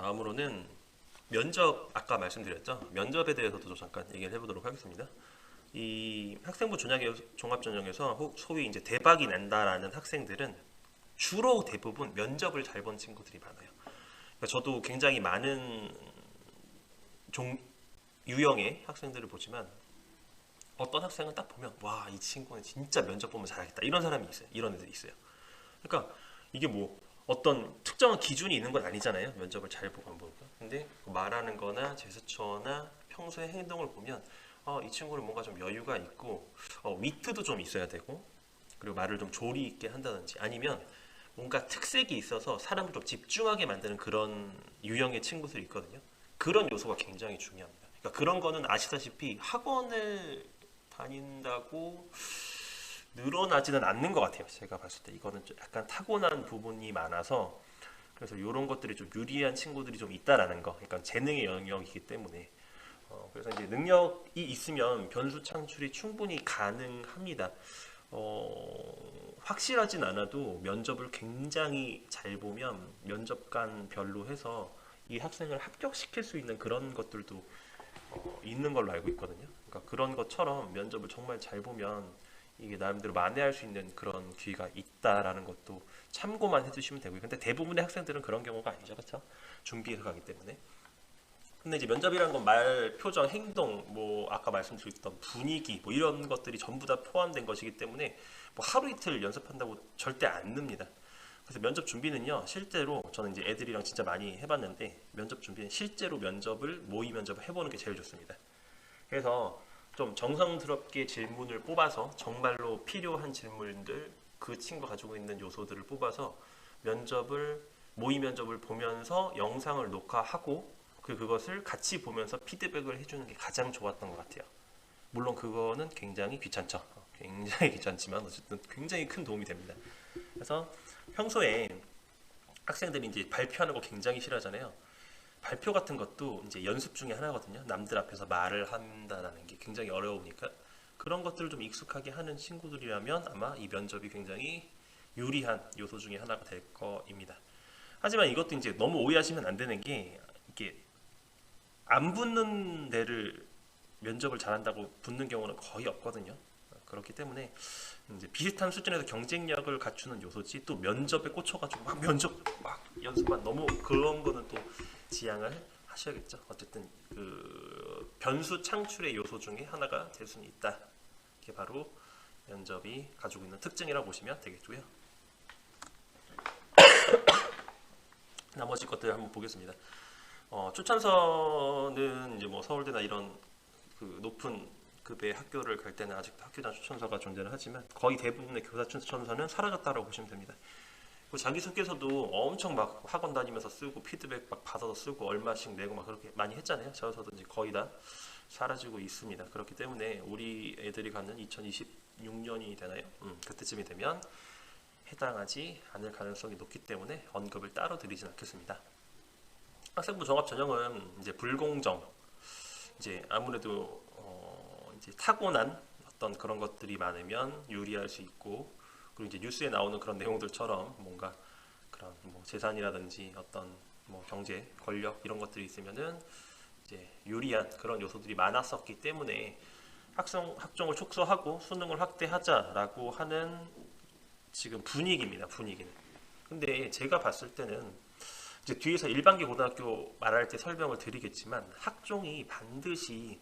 다음으로는 면접, 아까 말씀드렸죠? 면접에 대해서도 좀 잠깐 얘기를 해보도록 하겠습니다. 이 학생부 종합전형에서 소위 이제 대박이 난다라는 학생들은 주로 대부분 면접을 잘 본 친구들이 많아요. 그러니까 저도 굉장히 많은 유형의 학생들을 보지만 어떤 학생은 딱 보면 와, 이 친구는 진짜 면접 보면 잘하겠다 이런 사람이 있어요. 이런 애들이 있어요. 그러니까 이게 뭐 어떤 특정한 기준이 있는 건 아니잖아요. 면접을 잘 보고 안 보니까. 근데 말하는 거나 제스처나 평소의 행동을 보면 이 친구는 뭔가 좀 여유가 있고 위트도 좀 있어야 되고, 그리고 말을 좀 조리 있게 한다든지, 아니면 뭔가 특색이 있어서 사람을 좀 집중하게 만드는 그런 유형의 친구들이 있거든요. 그런 요소가 굉장히 중요합니다. 그러니까 그런 거는 아시다시피 학원을 다닌다고 늘어나지는 않는 것 같아요. 제가 봤을 때 이거는 좀 약간 타고난 부분이 많아서, 그래서 이런 것들이 좀 유리한 친구들이 좀 있다라는 거. 그러니까 재능의 영역이기 때문에 그래서 이제 능력이 있으면 변수 창출이 충분히 가능합니다. 확실하진 않아도 면접을 굉장히 잘 보면 면접관별로 해서 이 학생을 합격시킬 수 있는 그런 것들도 있는 걸로 알고 있거든요. 그러니까 그런 것처럼 면접을 정말 잘 보면 이게 나름대로 만회할 수 있는 그런 기회가 있다라는 것도 참고만 해주시면 되고요. 근데 대부분의 학생들은 그런 경우가 아니죠, 그렇죠? 준비해서 가기 때문에. 근데 이제 면접이라는 건 말, 표정, 행동, 뭐 아까 말씀드렸던 분위기, 뭐 이런 것들이 전부 다 포함된 것이기 때문에 뭐 하루 이틀 연습한다고 절대 안 늡니다. 그래서 면접 준비는요, 실제로 저는 이제 애들이랑 진짜 많이 해봤는데, 면접 준비는 실제로 모의 면접을 해보는 게 제일 좋습니다. 그래서 좀 정성스럽게 질문을 뽑아서 정말로 필요한 질문들, 그 친구가 가지고 있는 요소들을 뽑아서 모의 면접을 보면서 영상을 녹화하고 그것을 같이 보면서 피드백을 해주는 게 가장 좋았던 것 같아요. 물론 그거는 굉장히 귀찮죠. 굉장히 귀찮지만 어쨌든 굉장히 큰 도움이 됩니다. 그래서 평소에 학생들이 이제 발표하는 거 굉장히 싫어하잖아요. 발표 같은 것도 이제 연습 중에 하나거든요. 남들 앞에서 말을 한다는 게 굉장히 어려우니까 그런 것들을 좀 익숙하게 하는 친구들이라면 아마 이 면접이 굉장히 유리한 요소 중에 하나가 될 거입니다. 하지만 이것도 이제 너무 오해하시면 안 되는 게, 이게 안 붙는 데를 면접을 잘한다고 붙는 경우는 거의 없거든요. 그렇기 때문에 이제 비슷한 수준에서 경쟁력을 갖추는 요소지, 또 면접에 꽂혀가지고 막 면접 막 연습만, 너무 그런 거는 또 지양을 하셔야겠죠. 어쨌든 그 변수 창출의 요소 중에 하나가 될 수는 있다. 이게 바로 면접이 가지고 있는 특징이라고 보시면 되겠고요. 나머지 것들 한번 보겠습니다. 추천서는 이제 뭐 서울대나 이런 그 높은 급의 학교를 갈 때는 아직도 학교장 추천서가 존재를 하지만 거의 대부분의 교사 추천서는 사라졌다고 보시면 됩니다. 자기소개서도 엄청 막 학원 다니면서 쓰고 피드백 막 받아서 쓰고 얼마씩 내고 막 그렇게 많이 했잖아요. 저서도 이제 거의 다 사라지고 있습니다. 그렇기 때문에 우리 애들이 가는 2026년이 되나요? 그때쯤이 되면 해당하지 않을 가능성이 높기 때문에 언급을 따로 드리진 않겠습니다. 학생부 종합 전형은 이제 불공정, 이제 아무래도 이제 타고난 어떤 그런 것들이 많으면 유리할 수 있고, 그리고 이제 뉴스에 나오는 그런 내용들처럼 뭔가 그런 뭐 재산이라든지 어떤 뭐 경제, 권력 이런 것들이 있으면은 이제 유리한 그런 요소들이 많았었기 때문에 학종을 축소하고 수능을 확대하자라고 하는 지금 분위기입니다. 분위기는. 근데 제가 봤을 때는 이제 뒤에서 일반계 고등학교 말할 때 설명을 드리겠지만, 학종이 반드시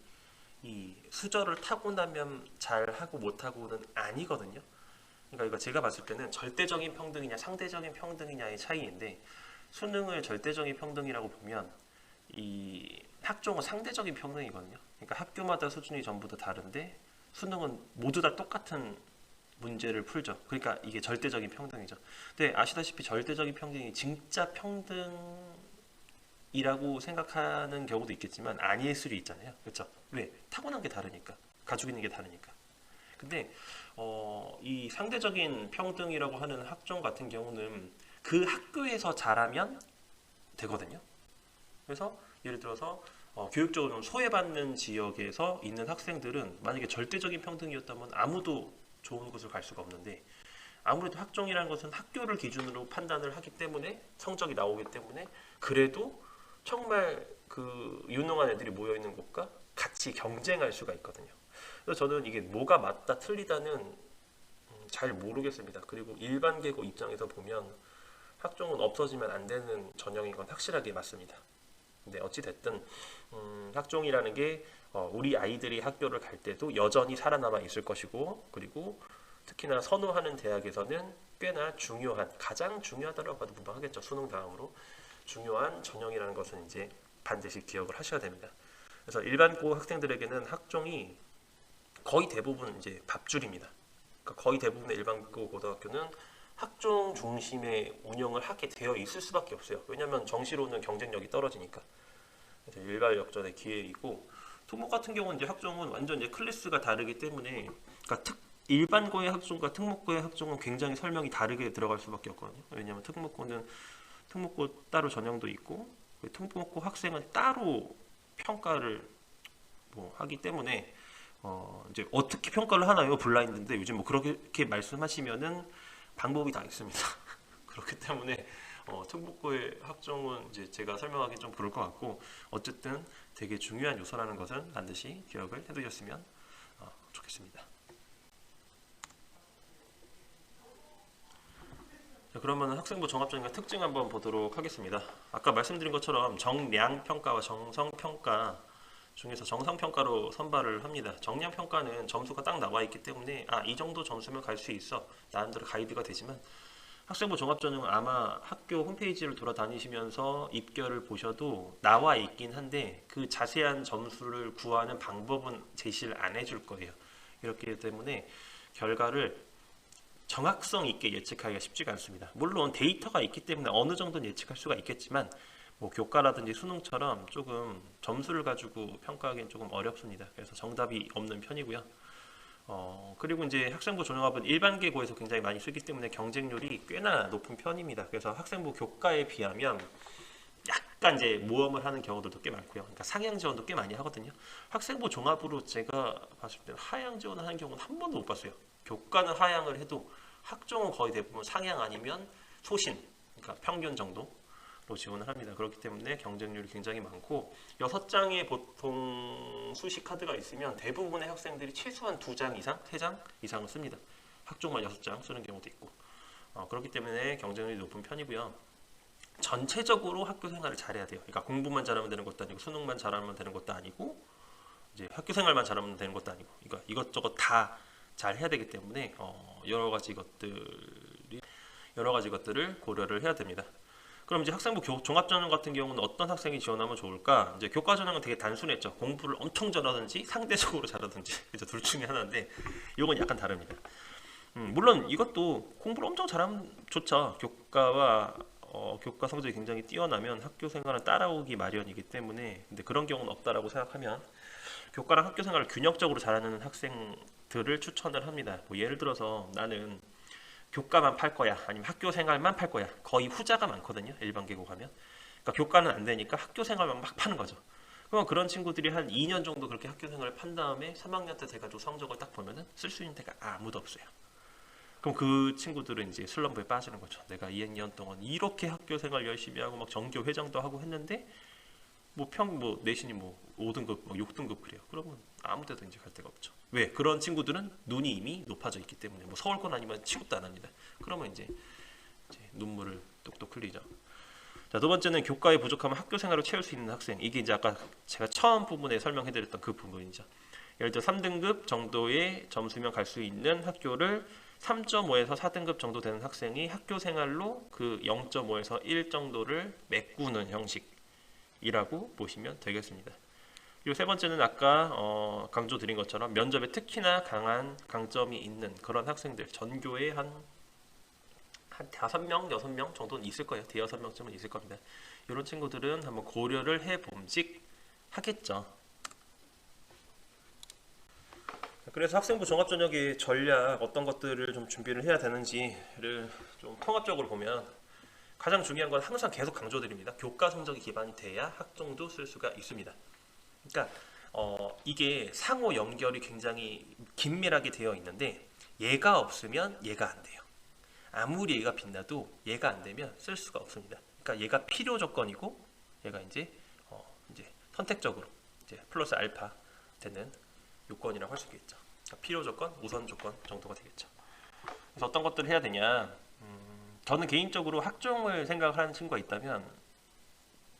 이 수저를 타고나면 잘하고 못하고는 아니거든요. 그러니까 이거 제가 봤을 때는 절대적인 평등이냐 상대적인 평등이냐의 차이인데, 수능을 절대적인 평등이라고 보면 이 학종은 상대적인 평등이거든요. 그러니까 학교마다 수준이 전부 다 다른데 수능은 모두 다 똑같은 문제를 풀죠. 그러니까 이게 절대적인 평등이죠. 근데 아시다시피 절대적인 평등이 진짜 평등이라고 생각하는 경우도 있겠지만 아닐 수도 있잖아요. 그렇죠? 왜? 타고난 게 다르니까. 가지고 있는 게 다르니까. 근데 이 상대적인 평등이라고 하는 학종 같은 경우는 그 학교에서 잘하면 되거든요. 그래서 예를 들어서 교육적으로 좀 소외받는 지역에서 있는 학생들은 만약에 절대적인 평등이었다면 아무도 좋은 곳을 갈 수가 없는데, 아무래도 학종이라는 것은 학교를 기준으로 판단을 하기 때문에 성적이 나오기 때문에 그래도 정말 그 유능한 애들이 모여 있는 곳과 같이 경쟁할 수가 있거든요. 그래서 저는 이게 뭐가 맞다 틀리다는 잘 모르겠습니다. 그리고 일반 계고 입장에서 보면 학종은 없어지면 안 되는 전형인 건 확실하게 맞습니다. 근데 어찌 됐든 학종이라는 게 우리 아이들이 학교를 갈 때도 여전히 살아남아 있을 것이고, 그리고 특히나 선호하는 대학에서는 꽤나 중요한, 가장 중요하다고 봐도 무방하겠죠. 수능 다음으로 중요한 전형이라는 것은 이제 반드시 기억을 하셔야 됩니다. 그래서 일반고 학생들에게는 학종이 거의 대부분 이제 밥줄입니다. 그러니까 거의 대부분의 일반고 고등학교는 학종 중심의 운영을 하게 되어 있을 수밖에 없어요. 왜냐하면 정시로는 경쟁력이 떨어지니까. 그래서 일괄역전의 기회이고, 특목 같은 경우는 이제 학종은 완전 이제 클래스가 다르기 때문에, 그러니까 일반고의 학종과 특목고의 학종은 굉장히 설명이 다르게 들어갈 수밖에 없거든요. 왜냐하면 특목고는 특목고 따로 전형도 있고, 특목고 학생은 따로 평가를 뭐 하기 때문에 이제 어떻게 평가를 하나요? 블라인드인데 요즘 뭐 그렇게 말씀하시면은 방법이 다 있습니다. 그렇기 때문에 특목고의 학종은 이제 제가 설명하기 좀 그럴 것 같고, 어쨌든 되게 중요한 요소라는 것은 반드시 기억을 해두셨으면 좋겠습니다. 자, 그러면 학생부 종합전형의 특징 한번 보도록 하겠습니다. 아까 말씀드린 것처럼 정량 평가와 정성 평가 중에서 정상 평가로 선발을 합니다. 정량 평가는 점수가 딱 나와 있기 때문에 이 정도 점수면 갈 수 있어, 나름대로 가이드가 되지만, 학생부 종합전형은 아마 학교 홈페이지를 돌아다니시면서 입결을 보셔도 나와 있긴 한데 그 자세한 점수를 구하는 방법은 제시를 안 해줄 거예요. 이렇기 때문에 결과를 정확성 있게 예측하기가 쉽지가 않습니다. 물론 데이터가 있기 때문에 어느 정도는 예측할 수가 있겠지만, 뭐 교과라든지 수능처럼 조금 점수를 가지고 평가하기는 조금 어렵습니다. 그래서 정답이 없는 편이고요. 그리고 이제 학생부 종합은 일반 계고에서 굉장히 많이 쓰기 때문에 경쟁률이 꽤나 높은 편입니다. 그래서 학생부 교과에 비하면 약간 이제 모험을 하는 경우들도 꽤 많고요. 그러니까 상향 지원도 꽤 많이 하거든요. 학생부 종합으로 제가 봤을 때는 하향 지원을 하는 경우는 한 번도 못 봤어요. 교과는 하향을 해도 학종은 거의 대부분 상향 아니면 소신, 그러니까 평균 정도로 지원을 합니다. 그렇기 때문에 경쟁률이 굉장히 많고, 6장의 보통 수시 카드가 있으면 대부분의 학생들이 최소한 2장 이상, 3장 이상을 씁니다. 학종만 6장 쓰는 경우도 있고, 그렇기 때문에 경쟁률이 높은 편이고요. 전체적으로 학교 생활을 잘해야 돼요. 그러니까 공부만 잘하면 되는 것도 아니고, 수능만 잘하면 되는 것도 아니고, 이제 학교 생활만 잘하면 되는 것도 아니고, 그러니까 이것저것 다 잘 해야 되기 때문에 여러 가지 것들을 고려를 해야 됩니다. 그럼 이제 학생부 종합전형 같은 경우는 어떤 학생이 지원하면 좋을까? 이제 교과 전형은 되게 단순했죠. 공부를 엄청 잘하든지 상대적으로 잘하든지 이제 둘 중에 하나인데, 이건 약간 다릅니다. 물론 이것도 공부를 엄청 잘하면 좋죠. 교과 성적이 굉장히 뛰어나면 학교 생활은 따라오기 마련이기 때문에, 근데 그런 경우는 없다라고 생각하면 교과랑 학교 생활을 균형적으로 잘하는 학생들을 추천을 합니다. 뭐 예를 들어서 나는 교과만 팔 거야, 아니면 학교 생활만 팔 거야. 거의 후자가 많거든요. 일반 계곡 하면. 그러니까 교과는 안 되니까 학교 생활만 막 파는 거죠. 그럼 그런 친구들이 한 2년 정도 그렇게 학교 생활을 판 다음에 3학년 때 돼가지고 성적을 딱 보면은 쓸 수 있는 데가 아무도 없어요. 그럼 그 친구들은 이제 슬럼프에 빠지는 거죠. 내가 2년 동안 이렇게 학교 생활 열심히 하고 막 전교 회장도 하고 했는데 뭐 내신이 뭐 5등급, 뭐 6등급 그래요. 그러면 아무 데도 이제 갈 데가 없죠. 왜? 그런 친구들은 눈이 이미 높아져 있기 때문에 뭐 서울권 아니면 취급도 안 합니다. 그러면 이제 눈물을 뚝뚝 흘리죠. 자, 두 번째는 교과에 부족하면 학교 생활을 채울 수 있는 학생. 이게 이제 아까 제가 처음 부분에 설명해드렸던 그 부분이죠. 예를 들어 3등급 정도의 점수면 갈 수 있는 학교를 3.5에서 4등급 정도 되는 학생이 학교 생활로 그 0.5에서 1 정도를 메꾸는 형식이라고 보시면 되겠습니다. 그리고 세 번째는 아까 강조드린 것처럼 면접에 특히나 강한 강점이 있는 그런 학생들, 전교에 한 5명, 6명 정도는 있을 거예요. 대여섯 명쯤은 있을 겁니다. 이런 친구들은 한번 고려를 해봄직 하겠죠. 그래서 학생부 종합전형의 전략, 어떤 것들을 좀 준비를 해야 되는지를 좀 통합적으로 보면 가장 중요한 건 항상 계속 강조드립니다. 교과 성적이 기반이 돼야 학종도 쓸 수가 있습니다. 그러니까 이게 상호 연결이 굉장히 긴밀하게 되어 있는데, 얘가 없으면 얘가 안 돼요. 아무리 얘가 빛나도 얘가 안 되면 쓸 수가 없습니다. 그러니까 얘가 필요 조건이고 얘가 이제 선택적으로 이제 플러스 알파 되는 요건이라고 할 수 있겠죠. 그러니까 필요 조건, 우선 조건 정도가 되겠죠. 그래서 어떤 것들을 해야 되냐? 저는 개인적으로 학종을 생각하는 친구가 있다면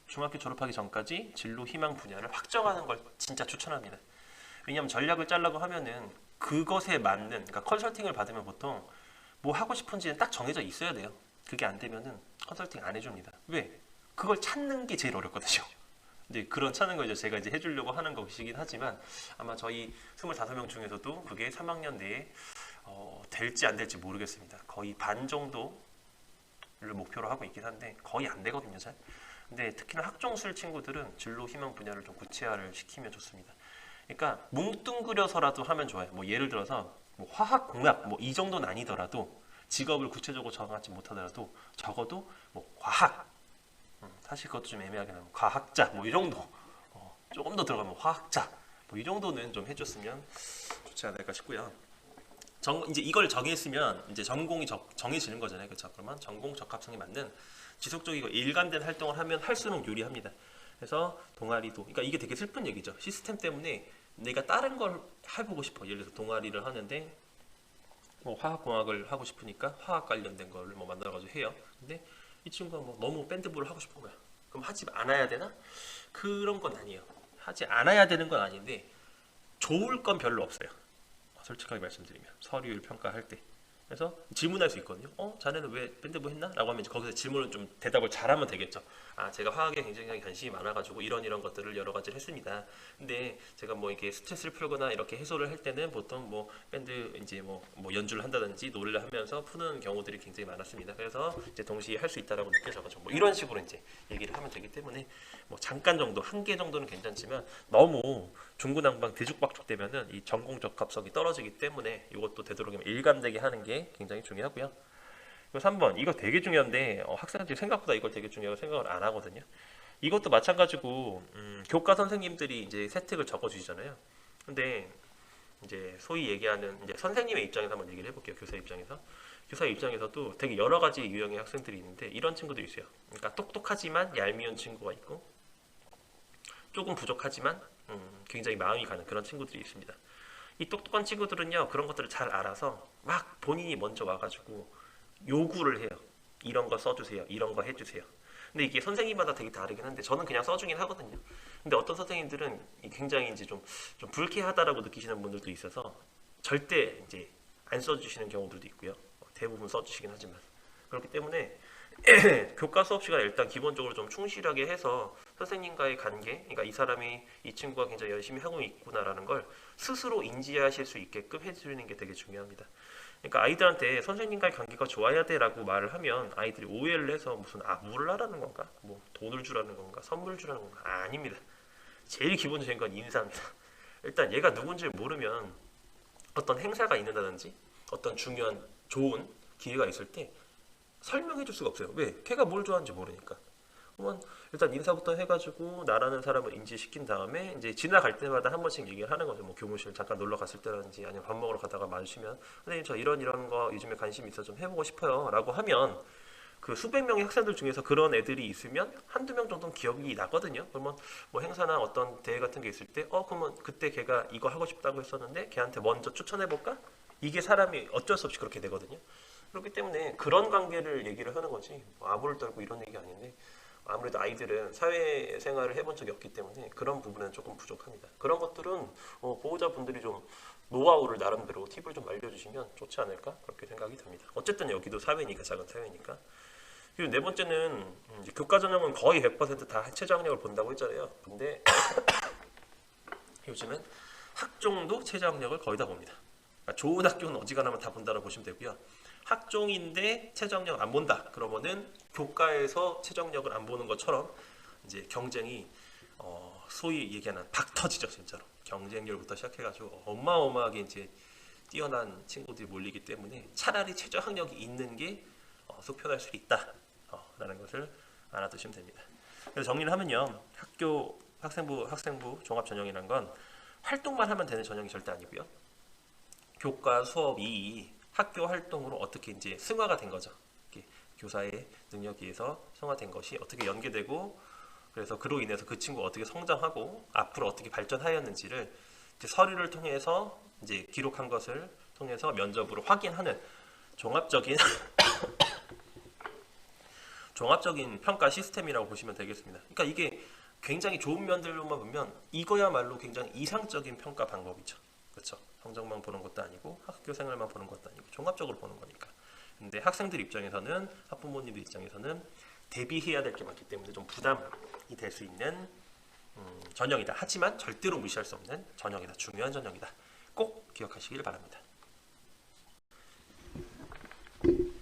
중학교 졸업하기 전까지 진로 희망 분야를 확정하는 걸 진짜 추천합니다. 왜냐하면 전략을 짜려고 하면은 그것에 맞는, 그러니까 컨설팅을 받으면 보통 뭐 하고 싶은지는 딱 정해져 있어야 돼요. 그게 안 되면은 컨설팅 안 해줍니다. 왜? 그걸 찾는 게 제일 어렵거든요. 근데 그런 찾는 거 이제 제가 이제 해주려고 하는 것이긴 하지만 아마 저희 25명 중에서도 그게 3학년 내에 될지 안 될지 모르겠습니다. 거의 반 정도를 목표로 하고 있긴 한데 거의 안 되거든요, 잘. 근데 특히나 학종술 친구들은 진로 희망 분야를 좀 구체화를 시키면 좋습니다. 그러니까 뭉뚱그려서라도 하면 좋아요. 뭐 예를 들어서 뭐 화학, 공학 뭐 이 정도는 아니더라도 직업을 구체적으로 정하지 못하더라도 적어도 뭐 과학, 사실 그것도 좀 애매하게 나면 과학자 뭐 이 정도, 조금 더 들어가면 화학자 뭐 이 정도는 좀 해줬으면 좋지 않을까 싶고요. 이제 이걸 정했으면 이제 전공이 정해지는 거잖아요. 그렇죠? 그러면 전공 적합성에 맞는 지속적이고 일관된 활동을 하면 할수록 유리합니다. 그래서 동아리도, 그러니까 이게 되게 슬픈 얘기죠. 시스템 때문에 내가 다른 걸 해보고 싶어. 예를 들어서 동아리를 하는데 뭐 화학공학을 하고 싶으니까 화학 관련된 거를 뭐 만들어가지고 해요. 근데 이 친구가 뭐 너무 밴드부를 하고 싶은 거야. 그럼 하지 않아야 되나? 그런 건 아니에요. 하지 않아야 되는 건 아닌데 좋을 건 별로 없어요. 솔직하게 말씀드리면 서류를 평가할 때. 그래서 질문할 수 있거든요. 자네는 왜 밴드부 했나? 라고 하면 이제 거기서 질문을 좀 대답을 잘하면 되겠죠. 제가 화학에 굉장히 관심이 많아가지고 이런 것들을 여러 가지를 했습니다. 근데 제가 뭐 이렇게 스트레스를 풀거나 이렇게 해소를 할 때는 보통 뭐 밴드 이제 뭐 연주를 한다든지 노래를 하면서 푸는 경우들이 굉장히 많았습니다. 그래서 이제 동시에 할 수 있다라고 느껴져가지고 뭐 이런 식으로 이제 얘기를 하면 되기 때문에 뭐 잠깐 정도, 한 개 정도는 괜찮지만 너무 중구난방 뒤죽박죽 되면은 이 전공 적합성이 떨어지기 때문에 이것도 되도록이면 일관되게 하는 게 굉장히 중요하고요. 그리고 3번, 이거 되게 중요한데 학생들이 생각보다 이걸 되게 중요하게 생각을 안 하거든요. 이것도 마찬가지고 교과 선생님들이 이제 세특을 적어주시잖아요. 근데 이제 소위 얘기하는 이제 선생님의 입장에서 한번 얘기를 해볼게요. 교사 입장에서. 교사 입장에서도 되게 여러 가지 유형의 학생들이 있는데 이런 친구들이 있어요. 그러니까 똑똑하지만 얄미운 친구가 있고 조금 부족하지만 굉장히 마음이 가는 그런 친구들이 있습니다. 이 똑똑한 친구들은요 그런 것들을 잘 알아서 막 본인이 먼저 와가지고 요구를 해요. 이런 거 써주세요. 이런 거 해주세요. 근데 이게 선생님마다 되게 다르긴 한데 저는 그냥 써주긴 하거든요. 근데 어떤 선생님들은 굉장히 이제 좀 불쾌하다라고 느끼시는 분들도 있어서 절대 이제 안 써주시는 경우들도 있고요. 대부분 써주시긴 하지만 그렇기 때문에 교과 수업 시간에 일단 기본적으로 좀 충실하게 해서 선생님과의 관계, 그러니까 이 친구가 굉장히 열심히 하고 있구나라는 걸 스스로 인지하실 수 있게끔 해주는 게 되게 중요합니다. 그러니까 아이들한테 선생님과의 관계가 좋아야 돼라고 말을 하면 아이들이 오해를 해서 무슨 뭘 하라는 건가? 뭐 돈을 주라는 건가? 선물 주라는 건가? 아닙니다. 제일 기본적인 건 인사입니다. 일단 얘가 누군지 모르면 어떤 행사가 있는다든지 어떤 중요한 좋은 기회가 있을 때 설명해 줄 수가 없어요. 왜? 걔가 뭘 좋아하는지 모르니까. 그러면 일단 인사부터 해가지고 나라는 사람을 인지시킨 다음에 이제 지나갈 때마다 한 번씩 얘기를 하는 거죠. 뭐 교무실 잠깐 놀러 갔을 때라든지 아니면 밥 먹으러 가다가 마주치면 선생님 저 이런 거 요즘에 관심 있어 좀 해보고 싶어요 라고 하면 그 수백 명의 학생들 중에서 그런 애들이 있으면 한두 명 정도는 기억이 나거든요. 그러면 뭐 행사나 어떤 대회 같은 게 있을 때 그러면 그때 걔가 이거 하고 싶다고 했었는데 걔한테 먼저 추천해볼까? 이게 사람이 어쩔 수 없이 그렇게 되거든요. 그렇기 때문에 그런 관계를 얘기를 하는 거지 뭐 아부를 떨고 이런 얘기 아닌데 아무래도 아이들은 사회생활을 해본 적이 없기 때문에 그런 부분은 조금 부족합니다. 그런 것들은 보호자분들이 좀 노하우를 나름대로 팁을 좀 알려주시면 좋지 않을까 그렇게 생각이 듭니다. 어쨌든 여기도 사회니까 작은 사회니까. 그리고 네 번째는 이제 교과 전형은 거의 100%다 최저 학력을 본다고 했잖아요. 근데 요즘은 학종도 최저 학력을 거의 다 봅니다. 그러니까 좋은 학교는 어지간하면 다 본다고 보시면 되고요. 학종인데 최저학력 안 본다. 그러면은 교과에서 최저학력을 안 보는 것처럼 이제 경쟁이 소위 얘기하는 박 터지죠, 진짜로. 경쟁률부터 시작해가지고 어마어마하게 이제 뛰어난 친구들이 몰리기 때문에 차라리 최저학력이 있는 게 속편할 수 있다. 라는 것을 알아두시면 됩니다. 그래서 정리를 하면요, 학생부 종합전형이란 건 활동만 하면 되는 전형이 절대 아니고요. 교과 수업이 학교 활동으로 어떻게 이제 승화가 된 거죠. 교사의 능력에 의해서 승화된 것이 어떻게 연계되고 그래서 그로 인해서 그 친구가 어떻게 성장하고 앞으로 어떻게 발전하였는지를 이제 서류를 통해서 이제 기록한 것을 통해서 면접으로 확인하는 종합적인 종합적인 평가 시스템이라고 보시면 되겠습니다. 그러니까 이게 굉장히 좋은 면들로만 보면 이거야말로 굉장히 이상적인 평가 방법이죠. 그렇죠? 성적만 보는 것도 아니고 학교 생활만 보는 것도 아니고 종합적으로 보는 거니까. 근데 학생들 입장에서는 학부모님들 입장에서는 대비해야 될 게 많기 때문에 좀 부담이 될 수 있는 전형이다. 하지만 절대로 무시할 수 없는 전형이다. 중요한 전형이다. 꼭 기억하시길 바랍니다.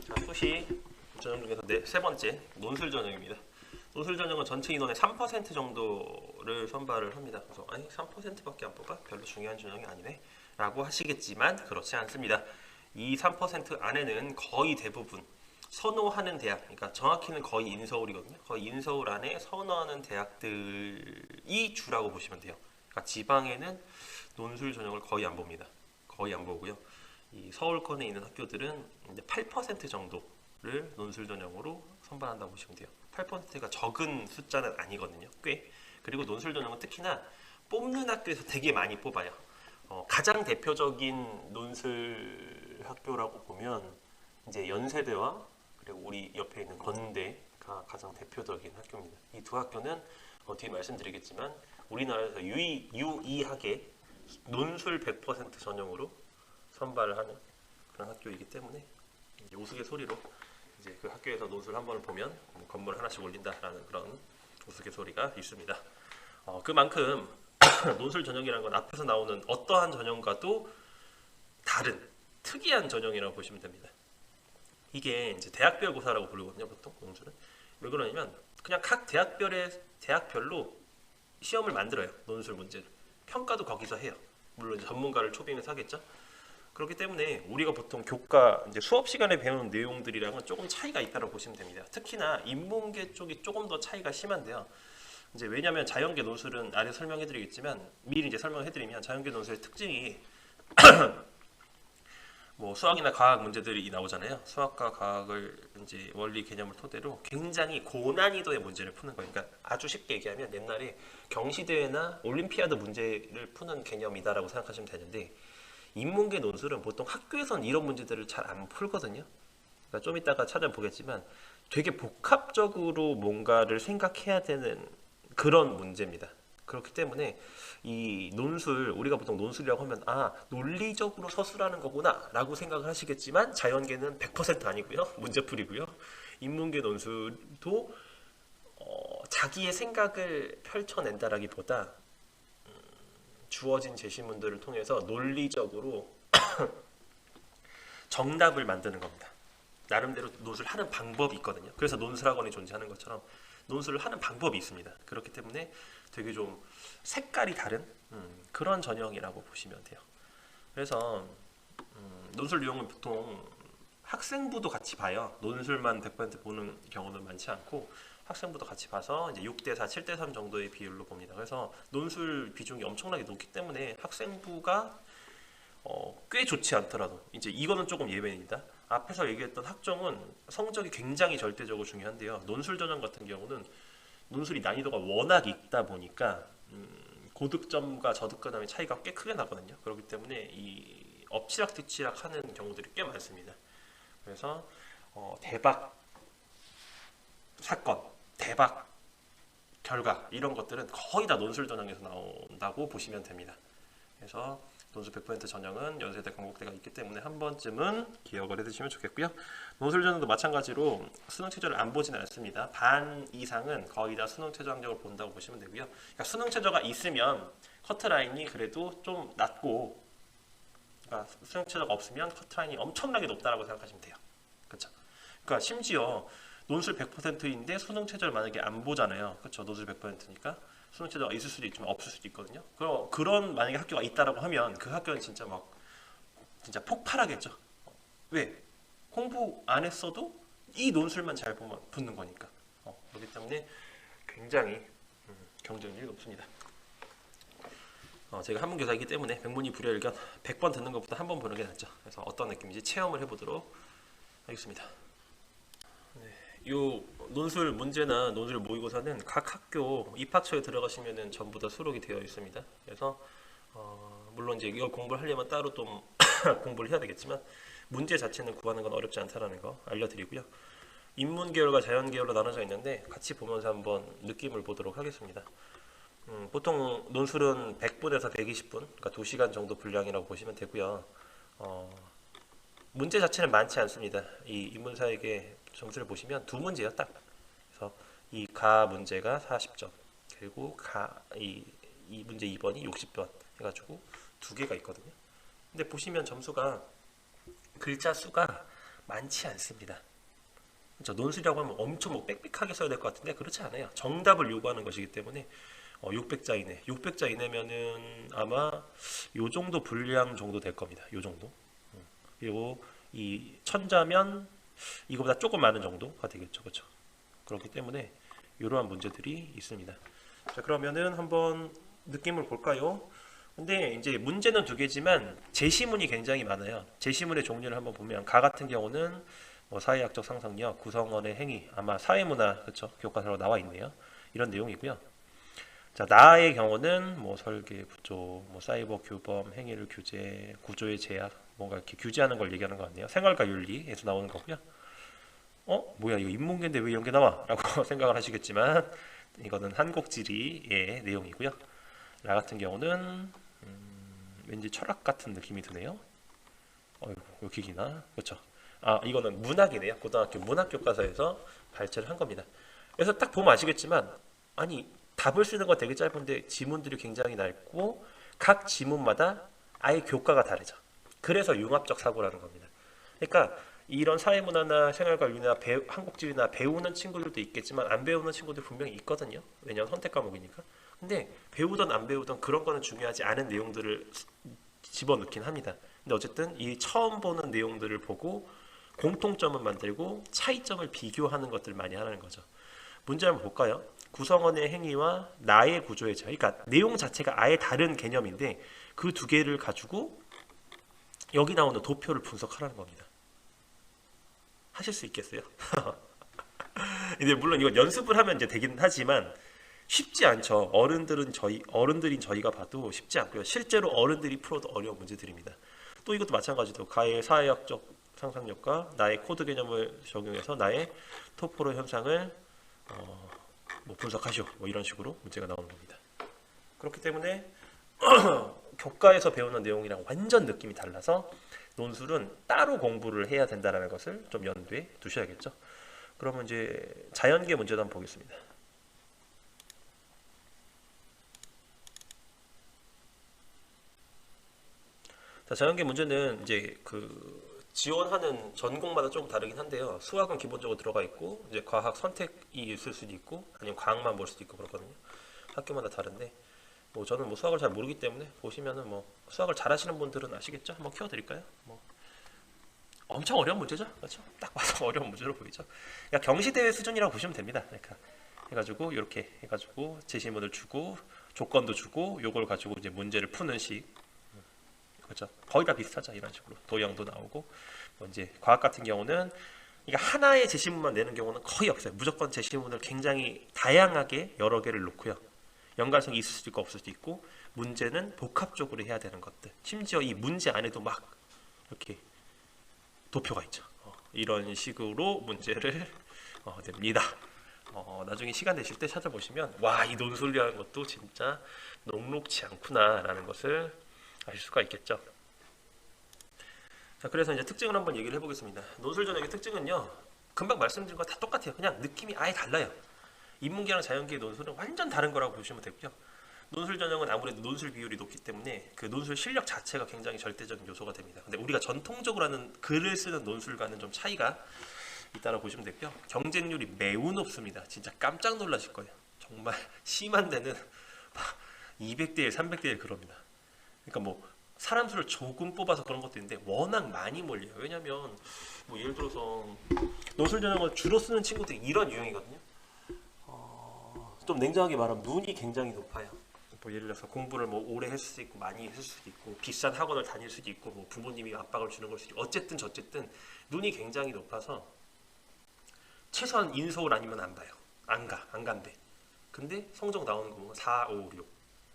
자, 수시 전형 중에서 세 번째 논술 전형입니다. 논술 전형은 전체 인원의 3% 정도를 선발을 합니다. 그래서 아니 3%밖에 안 뽑아? 별로 중요한 전형이 아니네 라고 하시겠지만 그렇지 않습니다. 이 3% 안에는 거의 대부분 선호하는 대학, 그러니까 정확히는 거의 인서울이거든요. 거의 인서울 안에 선호하는 대학들이 주라고 보시면 돼요. 그러니까 지방에는 논술 전형을 거의 안 봅니다. 거의 안 보고요. 이 서울권에 있는 학교들은 이제 8% 정도를 논술 전형으로 선발한다고 보시면 돼요. 8%가 적은 숫자는 아니거든요. 꽤. 그리고 논술 전형은 특히나 뽑는 학교에서 되게 많이 뽑아요. 가장 대표적인 논술 학교라고 보면 이제 연세대와 그리고 우리 옆에 있는 건대가 가장 대표적인 학교입니다. 이 두 학교는 뒤에 말씀드리겠지만 우리나라에서 유일하게 논술 100% 전형으로 선발을 하는 그런 학교이기 때문에 우스갯소리로 이제 그 학교에서 논술 한 번을 보면 건물 하나씩 올린다라는 그런 우스갯소리가 있습니다. 그만큼 논술 전형이라는 건 앞에서 나오는 어떠한 전형과도 다른 특이한 전형이라고 보시면 됩니다. 이게 이제 대학별 고사라고 부르거든요, 보통 논술은. 왜 그러냐면 그냥 각 대학별로 시험을 만들어요, 논술 문제를. 평가도 거기서 해요. 물론 이제 전문가를 초빙해서 하겠죠. 그렇기 때문에 우리가 보통 교과 이제 수업 시간에 배우는 내용들이랑은 조금 차이가 있다고 보시면 됩니다. 특히나 인문계 쪽이 조금 더 차이가 심한데요. 이제 왜냐하면 자연계 논술은 아래 설명해드리겠지만 미리 이제 설명해드리면 자연계 논술의 특징이 뭐 수학이나 과학 문제들이 나오잖아요. 수학과 과학을 이제 원리 개념을 토대로 굉장히 고난이도의 문제를 푸는 거예요. 그러니까 아주 쉽게 얘기하면 옛날에 경시대회나 올림피아드 문제를 푸는 개념이다라고 생각하시면 되는데 인문계 논술은 보통 학교에서는 이런 문제들을 잘 안 풀거든요. 그러니까 좀 이따가 찾아보겠지만 되게 복합적으로 뭔가를 생각해야 되는 그런 문제입니다. 그렇기 때문에 이 논술, 우리가 보통 논술이라고 하면 논리적으로 서술하는 거구나 라고 생각을 하시겠지만 자연계는 100% 아니고요. 문제풀이고요. 인문계 논술도 자기의 생각을 펼쳐낸다라기보다 주어진 제시문들을 통해서 논리적으로 정답을 만드는 겁니다. 나름대로 논술을 하는 방법이 있거든요. 그래서 논술학원이 존재하는 것처럼 논술을 하는 방법이 있습니다. 그렇기 때문에 되게 좀 색깔이 다른 그런 전형이라고 보시면 돼요. 그래서 논술 유형은 보통 학생부도 같이 봐요. 논술만 100% 보는 경우는 많지 않고 학생부도 같이 봐서 이제 6대4, 7대3 정도의 비율로 봅니다. 그래서 논술 비중이 엄청나게 높기 때문에 학생부가 꽤 좋지 않더라도 이제 이거는 조금 예외입니다. 앞에서 얘기했던 학종은 성적이 굉장히 절대적으로 중요한데요. 논술 전형 같은 경우는 논술이 난이도가 워낙 있다 보니까 고득점과 저득점의 차이가 꽤 크게 나거든요. 그렇기 때문에 이 엎치락뒤치락 하는 경우들이 꽤 많습니다. 그래서 대박 사건, 대박 결과 이런 것들은 거의 다 논술 전형에서 나온다고 보시면 됩니다. 그래서 논술 100% 전형은 연세대, 건국대가 있기 때문에 한 번쯤은 기억을 해두시면 좋겠고요. 논술 전형도 마찬가지로 수능 최저를 안 보지는 않습니다. 반 이상은 거의 다 수능 최저 항목을 본다고 보시면 되고요. 그러니까 수능 최저가 있으면 커트라인이 그래도 좀 낮고, 그러니까 수능 최저가 없으면 커트라인이 엄청나게 높다라고 생각하시면 돼요. 그렇죠? 그러니까 심지어 논술 100%인데 수능 최저를 만약에 안 보잖아요. 그렇죠? 논술 100%니까 수능 최저가 있을 수도 있지만 없을 수도 있거든요. 그런 만약에 학교가 있다라고 하면 그 학교는 진짜 진짜 폭발하겠죠. 왜? 공부 안 했어도 이 논술만 잘 보면 붙는 거니까. 그렇기 때문에 굉장히 경쟁률이 높습니다. 제가 한문교사이기 때문에 백문이 불여일견 100번 듣는 것보다 한 번 보는 게 낫죠. 그래서 어떤 느낌인지 체험을 해보도록 하겠습니다. 요 논술 문제나 논술 모의고사는 각 학교 입학처에 들어가시면은 전부 다 수록이 되어 있습니다. 그래서 물론 이제 이걸 공부를 하려면 따로 좀 공부를 해야 되겠지만 문제 자체는 구하는 건 어렵지 않다라는 거 알려드리고요. 인문 계열과 자연 계열로 나눠져 있는데 같이 보면서 한번 느낌을 보도록 하겠습니다. 보통 논술은 100분에서 120분, 그러니까 2시간 정도 분량이라고 보시면 되고요. 문제 자체는 많지 않습니다. 이 인문사에게 점수를 보시면 두 문제요, 딱. 그래서 이 가 문제가 40점, 그리고 이 문제 2번이 60번 해가지고 두 개가 있거든요. 근데 보시면 점수가 글자 수가 많지 않습니다. 그렇죠? 논술이라고 하면 엄청 뭐 빽빽하게 써야 될 것 같은데 그렇지 않아요. 정답을 요구하는 것이기 때문에 600자 이내, 600자 이내면은 아마 요 정도 분량 정도 될 겁니다. 요 정도. 그리고 이 1000자면 이거보다 조금 많은 정도가 되겠죠. 그렇죠? 그렇기 때문에 이러한 문제들이 있습니다. 자, 그러면은 한번 느낌을 볼까요? 근데 이제 문제는 두 개지만 제시문이 굉장히 많아요. 제시문의 종류를 한번 보면 가 같은 경우는 뭐 사회학적 상상력, 구성원의 행위, 아마 사회문화 그렇죠? 교과서로 나와 있네요. 이런 내용이고요. 자, 나의 경우는 뭐 설계, 구조, 뭐 사이버 규범, 행위를 규제, 구조의 제약, 뭔가 이렇게 규제하는 걸 얘기하는 것 같네요. 생활과 윤리에서 나오는 거고요. 뭐야 이거 인문계인데 왜 이런 게 나와? 라고 생각을 하시겠지만 이거는 한국지리의 내용이고요. 나 같은 경우는 왠지 철학 같은 느낌이 드네요. 어이구, 왜 이렇게 기나? 그렇죠. 이거는 문학이네요. 고등학교 문학 교과서에서 발제를 한 겁니다. 그래서 딱 보면 아시겠지만 아니 답을 쓰는 건 되게 짧은데 지문들이 굉장히 넓고 각 지문마다 아예 교과가 다르죠. 그래서 융합적 사고라는 겁니다. 그러니까 이런 사회문화나 생활관리나 한국지리나 배우는 친구들도 있겠지만 안 배우는 친구들 분명히 있거든요. 왜냐하면 선택 과목이니까. 근데 배우던 안 배우던 그런 거는 중요하지 않은 내용들을 집어넣긴 합니다. 근데 어쨌든 이 처음 보는 내용들을 보고 공통점을 만들고 차이점을 비교하는 것들 많이 하는 거죠. 문제 한번 볼까요? 구성원의 행위와 나의 구조의 차이. 그러니까 내용 자체가 아예 다른 개념인데 그 두 개를 가지고 여기 나오는 도표를 분석하라는 겁니다. 하실 수 있겠어요? 근데 물론 이건 연습을 하면 이제 되긴 하지만 쉽지 않죠. 어른들인 저희가 봐도 쉽지 않고요. 실제로 어른들이 풀어도 어려운 문제들입니다. 또 이것도 마찬가지로 가의 사회학적 상상력과 나의 코드 개념을 적용해서 나의 토포로 현상을 뭐 분석하시오. 뭐 이런 식으로 문제가 나오는 겁니다. 그렇기 때문에 교과에서 배우는 내용이랑 완전 느낌이 달라서 논술은 따로 공부를 해야 된다는 것을 좀 염두에 두셔야겠죠. 그러면 이제 자연계 문제도 한번 보겠습니다. 자, 자연계 문제는 이제 그 지원하는 전공마다 조금 다르긴 한데요. 수학은 기본적으로 들어가 있고 이제 과학 선택이 있을 수도 있고 아니면 과학만 볼 수도 있고 그렇거든요. 학교마다 다른데 뭐 저는 뭐 수학을 잘 모르기 때문에 보시면은 뭐 수학을 잘하시는 분들은 아시겠죠? 한번 키워드릴까요? 뭐 엄청 어려운 문제죠, 그렇죠? 딱 봐서 어려운 문제로 보이죠. 그러니까 경시대회 수준이라고 보시면 됩니다. 그러니까 해가지고 이렇게 해가지고 제시문을 주고 조건도 주고 요걸 가지고 이제 문제를 푸는 식, 그렇죠? 거의 다 비슷하죠. 이런 식으로 도형도 나오고 뭐 이제 과학 같은 경우는 그러니까 하나의 제시문만 내는 경우는 거의 없어요. 무조건 제시문을 굉장히 다양하게 여러 개를 놓고요. 연관성이 있을 수도 있고 없을 수도 있고 문제는 복합적으로 해야 되는 것들. 심지어 이 문제 안에도 막 이렇게 도표가 있죠. 이런 식으로 문제를 냅니다. 나중에 시간 되실 때 찾아보시면 와, 이 논술이라는 것도 진짜 녹록지 않구나라는 것을 아실 수가 있겠죠. 자, 그래서 이제 특징을 한번 얘기를 해보겠습니다. 논술 전형의 특징은요, 금방 말씀드린 거 다 똑같아요. 그냥 느낌이 아예 달라요. 인문계랑 자연계의 논술은 완전 다른 거라고 보시면 되고요. 논술 전형은 아무래도 논술 비율이 높기 때문에 그 논술 실력 자체가 굉장히 절대적인 요소가 됩니다. 근데 우리가 전통적으로 하는 글을 쓰는 논술과는 좀 차이가 있다고 보시면 되고요. 경쟁률이 매우 높습니다. 진짜 깜짝 놀라실 거예요. 정말 심한 데는 200대 1, 300대 1 그럽니다. 그러니까 뭐 사람 수를 조금 뽑아서 그런 것도 있는데 워낙 많이 몰려요. 왜냐면 뭐 예를 들어서 논술 전형을 주로 쓰는 친구들이 이런 유형이거든요. 좀 냉정하게 말하면 눈이 굉장히 높아요. 뭐 예를 들어서 공부를 뭐 오래 했을 수도 있고 많이 했을 수도 있고 비싼 학원을 다닐 수도 있고 뭐 부모님이 압박을 주는 걸 수도 있고 어쨌든 저쨌든 눈이 굉장히 높아서 최소한 인서울 아니면 안 봐요. 안 간대. 근데 성적 나오는 거 보면 4, 5, 6.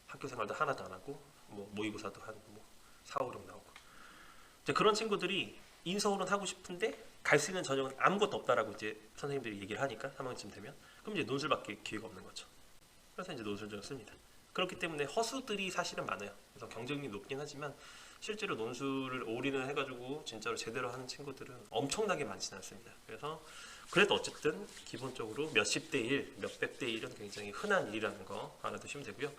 학교 생활도 하나도 안 하고 뭐 모의고사도 한 뭐 4, 5, 6 나오고. 이제 그런 친구들이 인서울은 하고 싶은데 갈 수 있는 전형은 아무것도 없다라고 이제 선생님들이 얘기를 하니까 3학년쯤 되면 그럼 이제 논술밖에 기회가 없는 거죠. 그래서 이제 논술전을 씁니다. 그렇기 때문에 허수들이 사실은 많아요. 그래서 경쟁률이 높긴 하지만 실제로 논술을 올인을 해가지고 진짜로 제대로 하는 친구들은 엄청나게 많지는 않습니다. 그래서 그래도 어쨌든 기본적으로 몇십 대 1, 몇백 대 1은 굉장히 흔한 일이라는 거 알아두시면 되고요.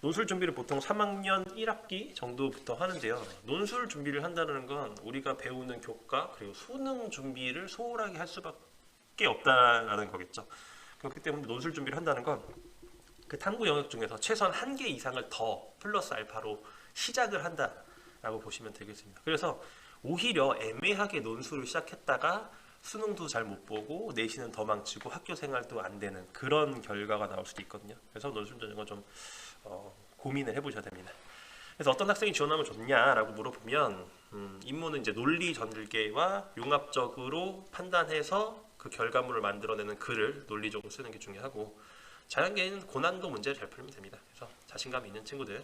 논술 준비를 보통 3학년 1학기 정도부터 하는데요. 논술 준비를 한다는 건 우리가 배우는 교과 그리고 수능 준비를 소홀하게 할 수밖에 없다라는 거겠죠. 그렇기 때문에 논술 준비를 한다는 건 그 탐구 영역 중에서 최소한 한 개 이상을 더 플러스 알파로 시작을 한다라고 보시면 되겠습니다. 그래서 오히려 애매하게 논술을 시작했다가 수능도 잘 못 보고 내신은 더 망치고 학교 생활도 안 되는 그런 결과가 나올 수도 있거든요. 그래서 논술 전형은 좀 고민을 해보셔야 됩니다. 그래서 어떤 학생이 지원하면 좋냐라고 물어보면 인문은 이제 논리 전개와 융합적으로 판단해서 그 결과물을 만들어내는 글을 논리적으로 쓰는 게 중요하고 자연계는 고난도 문제를 잘 풀면 됩니다. 그래서 자신감 있는 친구들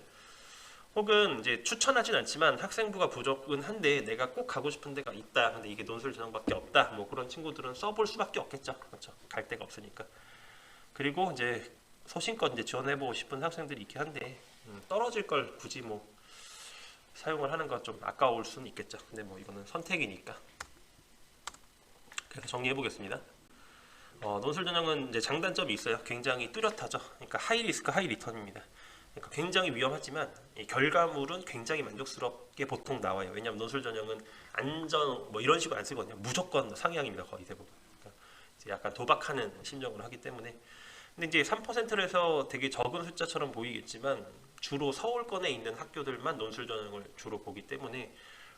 혹은 이제 추천하진 않지만 학생부가 부족은 한데 내가 꼭 가고 싶은 데가 있다. 근데 이게 논술 전형밖에 없다. 뭐 그런 친구들은 써볼 수밖에 없겠죠. 그렇죠. 갈 데가 없으니까. 그리고 이제 소신껏 이제 지원해보고 싶은 학생들이 있긴 한데 떨어질 걸 굳이 뭐 사용을 하는 건 좀 아까울 수는 있겠죠. 근데 뭐 이거는 선택이니까. 그래서 정리해 보겠습니다. 논술 전형은 이제 장단점이 있어요. 굉장히 뚜렷하죠. 그러니까 하이 리스크 하이 리턴입니다. 그러니까 굉장히 위험하지만 이 결과물은 굉장히 만족스럽게 보통 나와요. 왜냐하면 논술 전형은 안전 뭐 이런 식으로 안 쓰거든요. 무조건 상향입니다. 거의 대부분. 그러니까 이제 약간 도박하는 심정으로 하기 때문에. 근데 이제 3%에서 되게 적은 숫자처럼 보이겠지만 주로 서울권에 있는 학교들만 논술 전형을 주로 보기 때문에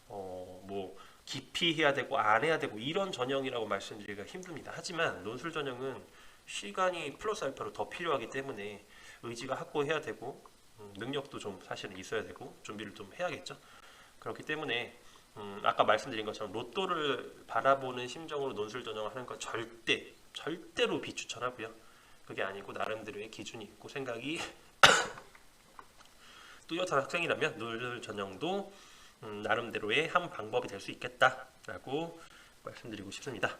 뭐 깊이 해야 되고 안 해야 되고 이런 전형이라고 말씀드리기가 힘듭니다. 하지만 논술 전형은 시간이 플러스 알파로 더 필요하기 때문에 의지가 확고해야 되고 능력도 좀 사실은 있어야 되고 준비를 좀 해야겠죠. 그렇기 때문에 아까 말씀드린 것처럼 로또를 바라보는 심정으로 논술 전형을 하는 건 절대로 비추천하고요. 그게 아니고 나름대로의 기준이 있고 생각이 뚜렷한 학생이라면 논술 전형도 나름대로의 한 방법이 될 수 있겠다라고 말씀드리고 싶습니다.